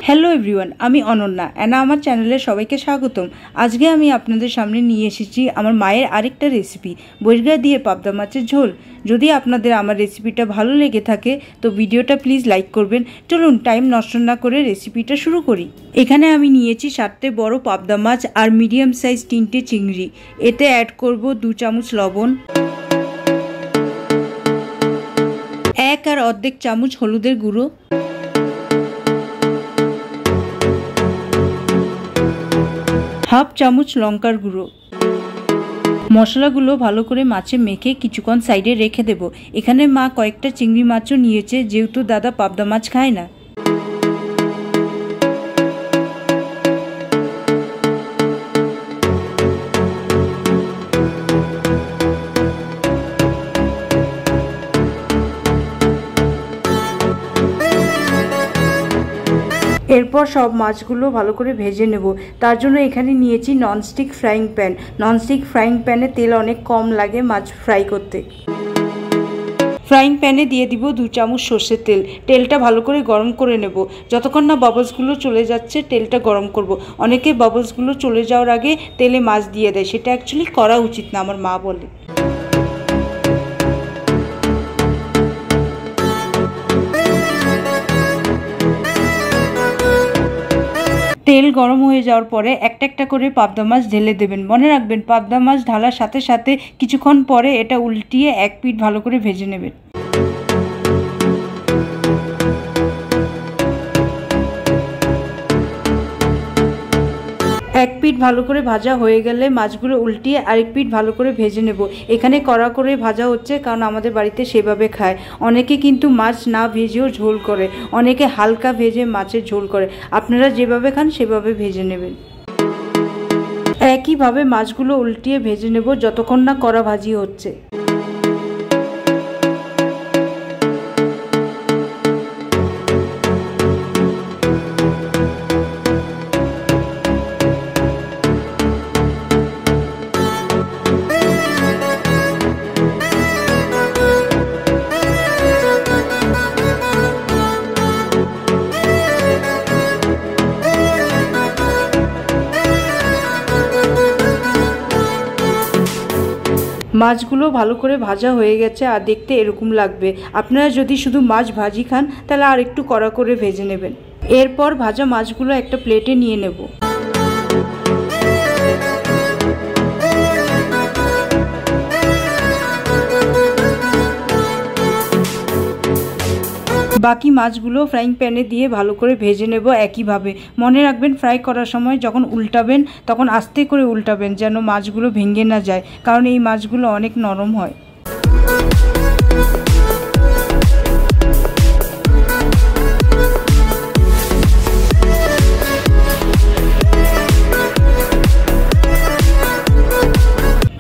Hello everyone, আমি অনন্যা এনা আমার চ্যানেলে সবাইকে স্বাগতম। আজকে আমি আপনাদের সামনে নিয়ে এসেছি আমার মায়ের আরেকটা রেসিপি, বরি দিয়ে পাবদা মাছের ঝোল। যদি আপনাদের আমার রেসিপিটা ভালো লেগে থাকে তো ভিডিওটা প্লিজ লাইক করবেন। চলুন টাইম নষ্ট না করে রেসিপিটা শুরু করি। এখানে আমি নিয়েছি 4টে বড় পাবদা মাছ আর মিডিয়াম সাইজ 3টে চিংড়ি। এতে অ্যাড করব 2 চামচ লবণ, 1 আর অর্ধেক চামচ হলুদের গুঁড়ো, হাফ চামচ লঙ্কার গুঁড়ো। মশলাগুলো ভালো করে মাছে মেখে কিছুক্ষণ সাইডে রেখে দেব। এখানে মা কয়েকটা চিংড়ি মাছও নিয়েছে, যেহেতু দাদা পাবদা মাছ খায় না। এরপর সব মাছগুলো ভালো করে ভেজে নেব। তার জন্য এখানে নিয়েছি nonstick frying pan. Nonstick frying প্যানে তেল অনেক কম লাগে মাছ ফ্রাই করতে। ফ্রাইং প্যানে দিয়ে দিব 2 চামচ সর্ষের তেল। তেলটা ভালো করে গরম করে নেব। যতক্ষণ না বাবলসগুলো চলে যাচ্ছে তেলটা গরম করব। অনেকে বাবলসগুলো চলে যাওয়ার আগে তেলে মাছ দিয়ে দেয়, সেটা অ্যাকচুয়ালি করা উচিত না, আমার মা বলে। তেল গরম হয়ে যাওয়ার পরে একটা একটা করে পাবদা মাছ ঢেলে দেবেন। মনে রাখবেন, পাবদা মাছ ঢালার সাথে সাথে কিছুক্ষণ পরে এটা উল্টিয়ে এক পিঠ ভালো করে ভেজে নেবেন। এক পিঠ ভালো করে ভাজা হয়ে গেলে মাছগুলো উল্টিয়ে আরেক পিঠ ভালো করে ভেজে নেব। এখানে কড়া করে ভাজা হচ্ছে কারণ আমাদের বাড়িতে সেভাবে খায়। অনেকে কিন্তু মাছ না ভেজেও ঝোল করে, অনেকে হালকা ভেজে মাছের ঝোল করে। আপনারা যেভাবে খান সেভাবে ভেজে নেবেন। একইভাবে মাছগুলো উল্টিয়ে ভেজে নেব যতক্ষণ না কড়া ভাজি হচ্ছে। মাছগুলো ভালো করে ভাজা হয়ে গেছে আর দেখতে এরকম লাগবে। আপনারা যদি শুধু মাছ ভাজি খান তাহলে আর একটু কড়া করে ভেজে নেবেন। এরপর ভাজা মাছগুলো একটা প্লেটে নিয়ে নেব। বাকি মাছগুলো ফ্রাইং প্যানে দিয়ে ভালো করে ভেজে নেব একইভাবে। মনে রাখবেন, ফ্রাই করার সময় যখন উল্টাবেন তখন আস্তে করে উল্টাবেন যেন মাছগুলো ভেঙে না যায়, কারণ এই মাছগুলো অনেক নরম হয়।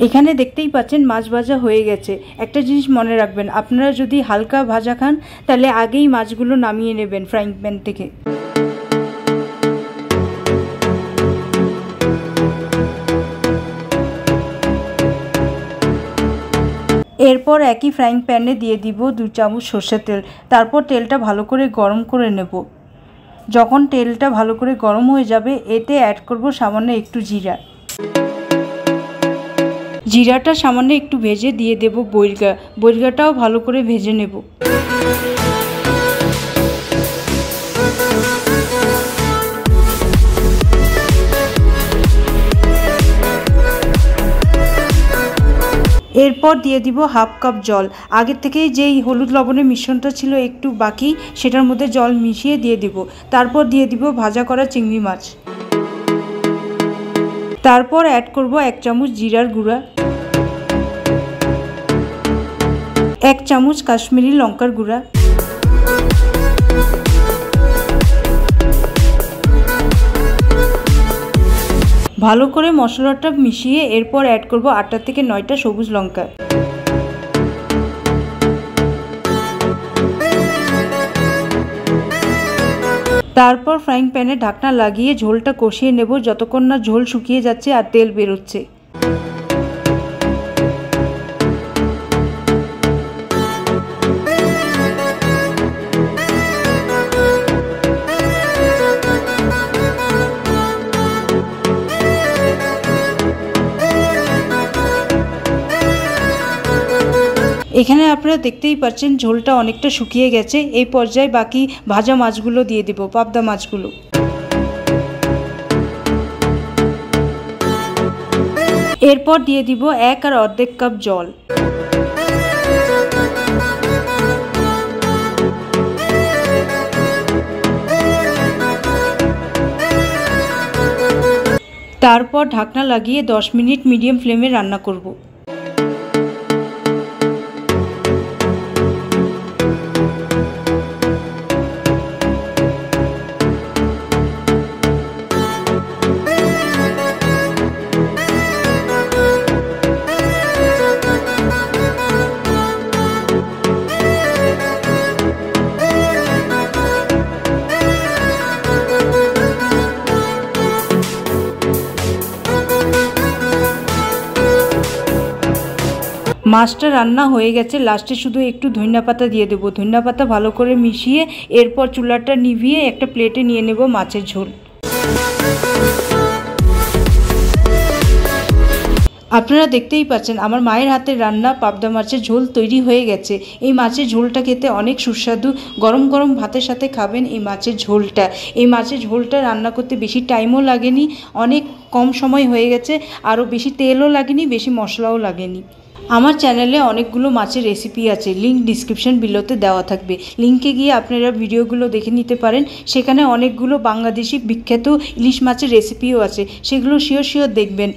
এখানে দেখতেই পাচ্ছেন মাছ ভাজা হয়ে গেছে। একটা জিনিস মনে রাখবেন, আপনারা যদি হালকা ভাজা খান তাহলে আগেই মাছগুলো নামিয়ে নেবেন ফ্রাইং প্যান থেকে। এরপর একই ফ্রাইং প্যানে দিয়ে দিব 2 চামচ সর্ষের তেল। তারপর তেলটা ভালো করে গরম করে নেব। যখন তেলটা ভালো করে গরম হয়ে যাবে এতে অ্যাড করব সামান্য একটু জিরা। জিরাটা সামান্য একটু ভেজে দিয়ে দেব বৈরগা। বৈরগাটাও ভালো করে ভেজে নেব। এরপর দিয়ে দিব হাফ কাপ জল। আগের থেকেই যেই হলুদ লবণের মিশ্রণটা ছিল একটু বাকি, সেটার মধ্যে জল মিশিয়ে দিয়ে দিব। তারপর দিয়ে দিব ভাজা করা চিংড়ি মাছ। তারপর অ্যাড করব 1 চামচ জিরার গুঁড়া, 1 চামচ কাশ্মীরি লঙ্কার গুঁড়া, ভালো করে মশলাটা মিশিয়ে এরপর অ্যাড করব 8টা থেকে 9টা সবুজ লঙ্কা। তারপর ফ্রাইং প্যানে ঢাকনা লাগিয়ে ঝোলটা কষিয়ে নেব যতক্ষণ না ঝোল শুকিয়ে যাচ্ছে আর তেল বেরোচ্ছে। এখানে আপনারা দেখতেই পাচ্ছেন ঝোলটা অনেকটা শুকিয়ে গেছে। এই পর্যায়ে বাকি ভাজা মাছগুলো দিয়ে দেব, পাবদা মাছগুলো। এরপর দিয়ে দিব 1 আর অর্ধেক কাপ জল। তারপর ঢাকনা লাগিয়ে 10 মিনিট মিডিয়াম ফ্লেমে রান্না করব। মাছটা রান্না হয়ে গেছে, লাস্টে শুধু একটু ধনিয়া পাতা দিয়ে দেবো। ধনিয়া পাতা ভালো করে মিশিয়ে এরপর চুলাটা নিভিয়ে একটা প্লেটে নিয়ে নেব মাছের ঝোল। আপনারা দেখতেই পাচ্ছেন আমার মায়ের হাতের রান্না পাবদা মাছের ঝোল তৈরি হয়ে গেছে। এই মাছের ঝোলটা খেতে অনেক সুস্বাদু, গরম গরম ভাতের সাথে খাবেন এই মাছের ঝোলটা। এই মাছের ঝোলটা রান্না করতে বেশি টাইমও লাগেনি, অনেক কম সময় হয়ে গেছে, আরও বেশি তেলও লাগেনি, বেশি মশলাও লাগেনি। আমার চ্যানেলে অনেকগুলো মাছের রেসিপি আছে, লিঙ্ক ডিসক্রিপশন বিলোতে দেওয়া থাকবে। লিঙ্কে গিয়ে আপনারা ভিডিওগুলো দেখে নিতে পারেন। সেখানে অনেকগুলো বাংলাদেশি বিখ্যাত ইলিশ মাছের রেসিপিও আছে, সেগুলো শিওর দেখবেন।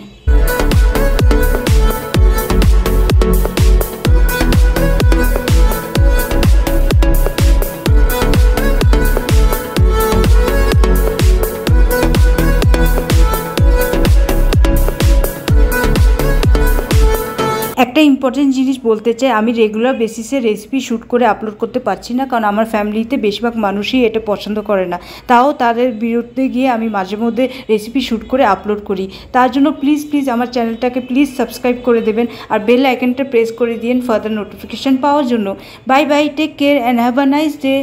একটা ইম্পর্টেন্ট জিনিস বলতে চাই, আমি রেগুলার বেসিসে রেসিপি শ্যুট করে আপলোড করতে পারছি না, কারণ আমার ফ্যামিলিতে বেশিরভাগ মানুষই এটা পছন্দ করে না। তাও তাদের বিরুদ্ধে গিয়ে আমি মাঝে মধ্যে রেসিপি শ্যুট করে আপলোড করি। তার জন্য প্লিজ আমার চ্যানেলটাকে সাবস্ক্রাইব করে দেবেন আর বেল আইকনটা প্রেস করে দিন ফার্দার নোটিফিকেশান পাওয়ার জন্য। Bye bye, take care and have a nice day.